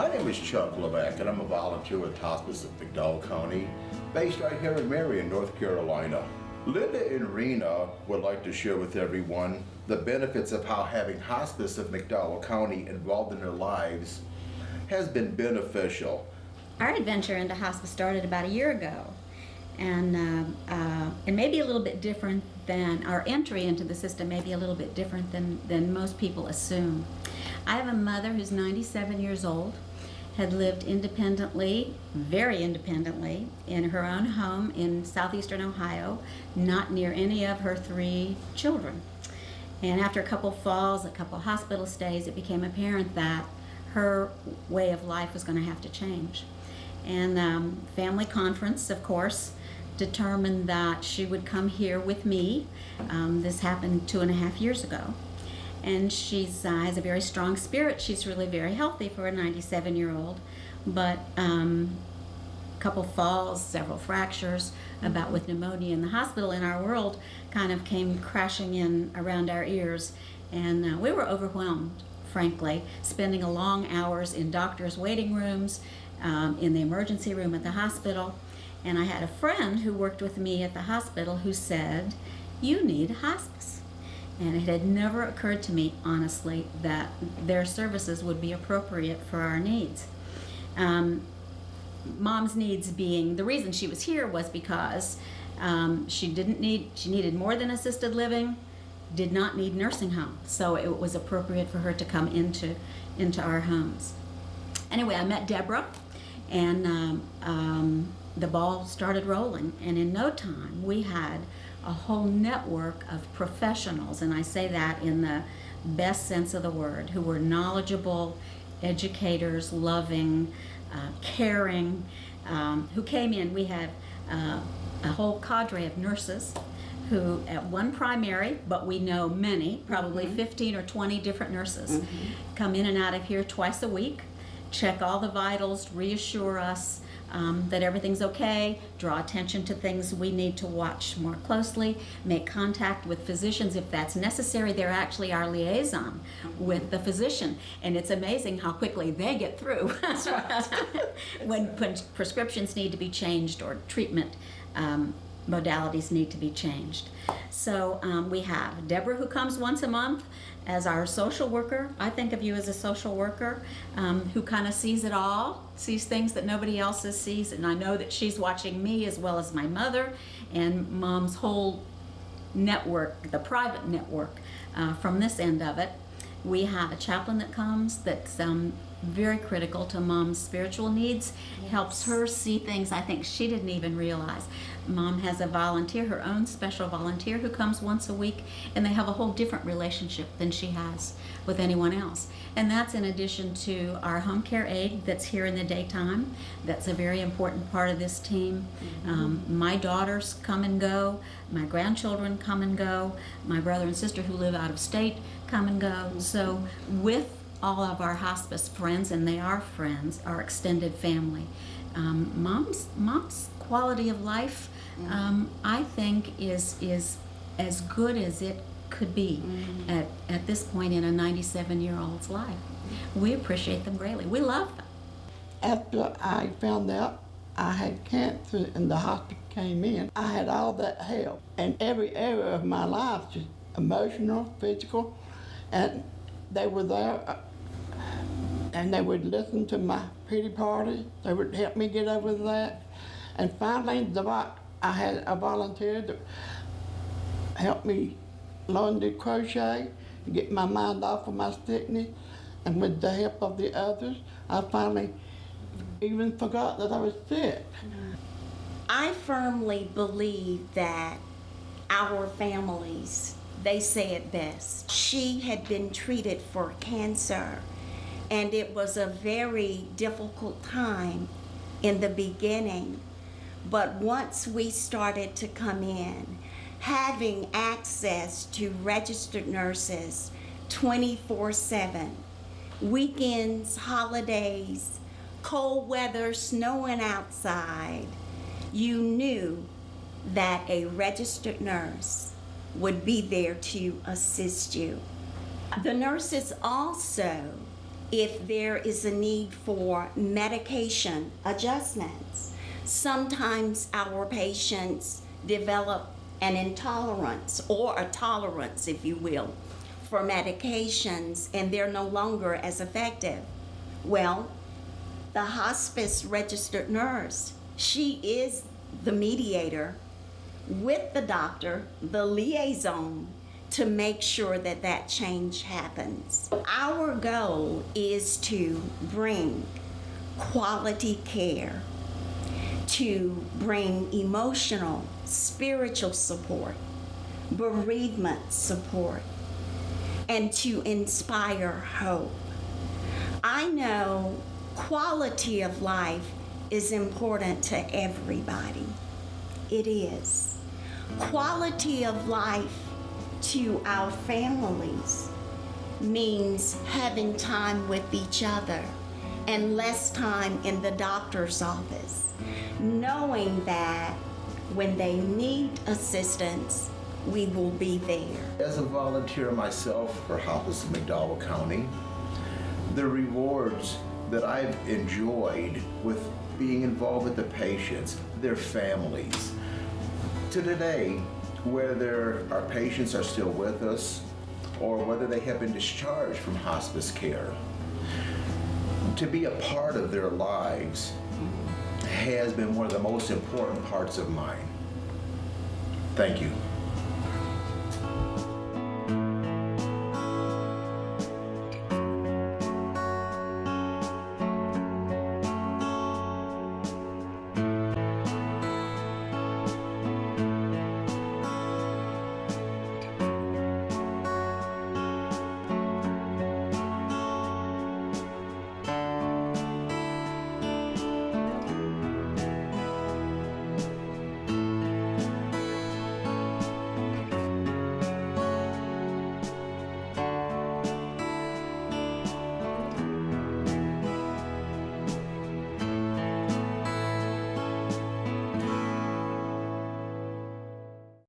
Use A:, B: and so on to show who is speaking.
A: My name is Chuck Lebeck, and I'm a volunteer with Hospice of McDowell County, based right here in Marion, North Carolina. Linda and Rena would like to share with everyone the benefits of how having Hospice of McDowell County involved in their lives has been beneficial.
B: Our adventure into hospice started about a year ago, and it may be a little bit different than our entry into the system, may be a little bit different than most people assume. I have a mother who's 97 years old, had lived independently, very independently, in her own home in southeastern Ohio, not near any of her 3 children. And after a couple falls, a couple hospital stays, it became apparent that her way of life was going to have to change. And family conference, of course, determined that she would come here with me. This happened 2.5 years ago. And she has a very strong spirit. She's really very healthy for a 97-year-old, but a couple falls, several fractures, about with pneumonia in the hospital in our world kind of came crashing in around our ears. And we were overwhelmed, frankly, spending long hours in doctors' waiting rooms, in the emergency room at the hospital. And I had a friend who worked with me at the hospital who said, "You need hospice." And it had never occurred to me, honestly, that their services would be appropriate for our needs. Mom's needs being, the reason she was here was because she needed more than assisted living, did not need nursing home. So it was appropriate for her to come into our homes. Anyway, I met Deborah, and the ball started rolling. And in no time, we had a whole network of professionals, and I say that in the best sense of the word, who were knowledgeable, educators, loving, caring, who came in. We had a whole cadre of nurses who, at one primary, but we know many, probably 15 or 20 different nurses, come in and out of here twice a week, check all the vitals, reassure us that everything's okay, draw attention to things we need to watch more closely, make contact with physicians if that's necessary. They're actually our liaison with the physician, and it's amazing how quickly they get through. That's right. when prescriptions need to be changed or treatment modalities need to be changed. So we have Deborah, who comes once a month as our social worker. I think of you as a social worker who kind of sees it all, sees things that nobody else sees, and I know that she's watching me as well as my mother and Mom's whole network, the private network from this end of it. We have a chaplain that comes that's very critical to Mom's spiritual needs, helps her see things I think she didn't even realize. Mom has a volunteer, her own special volunteer, who comes once a week, and they have a whole different relationship than she has with anyone else. And that's in addition to our home care aide that's here in the daytime. That's a very important part of this team. My daughters come and go, my grandchildren come and go, my brother and sister who live out of state come and go. So with all of our hospice friends, and they are friends, our extended family, Mom's quality of life, I think is as good as it could be at this point in a 97-year-old's life. We appreciate them greatly. We love them.
C: After I found out I had cancer and the hospital came in, I had all that help. And every area of my life, just emotional, physical, and they were there, and they would listen to my pity party. They would help me get over that. And finally, I had a volunteer that helped me learn to crochet, get my mind off of my sickness, and with the help of the others, I finally even forgot that I was sick.
D: I firmly believe that our families, they say it best. She had been treated for cancer, and it was a very difficult time in the beginning. But once we started to come in, having access to registered nurses 24/7, weekends, holidays, cold weather, snowing outside, you knew that a registered nurse would be there to assist you. The nurses also if there is a need for medication adjustments. Sometimes our patients develop an intolerance or a tolerance, if you will, for medications, and they're no longer as effective. Well, the hospice registered nurse, she is the mediator with the doctor, the liaison, to make sure that that change happens. Our goal is to bring quality care, to bring emotional, spiritual support, bereavement support, and to inspire hope. I know quality of life is important to everybody. It is. Quality of life to our families means having time with each other and less time in the doctor's office, knowing that when they need assistance, we will be there.
A: As a volunteer myself for Hospice in McDowell County, the rewards that I've enjoyed with being involved with the patients, their families, to today, whether our patients are still with us or whether they have been discharged from hospice care, to be a part of their lives has been one of the most important parts of mine. Thank you.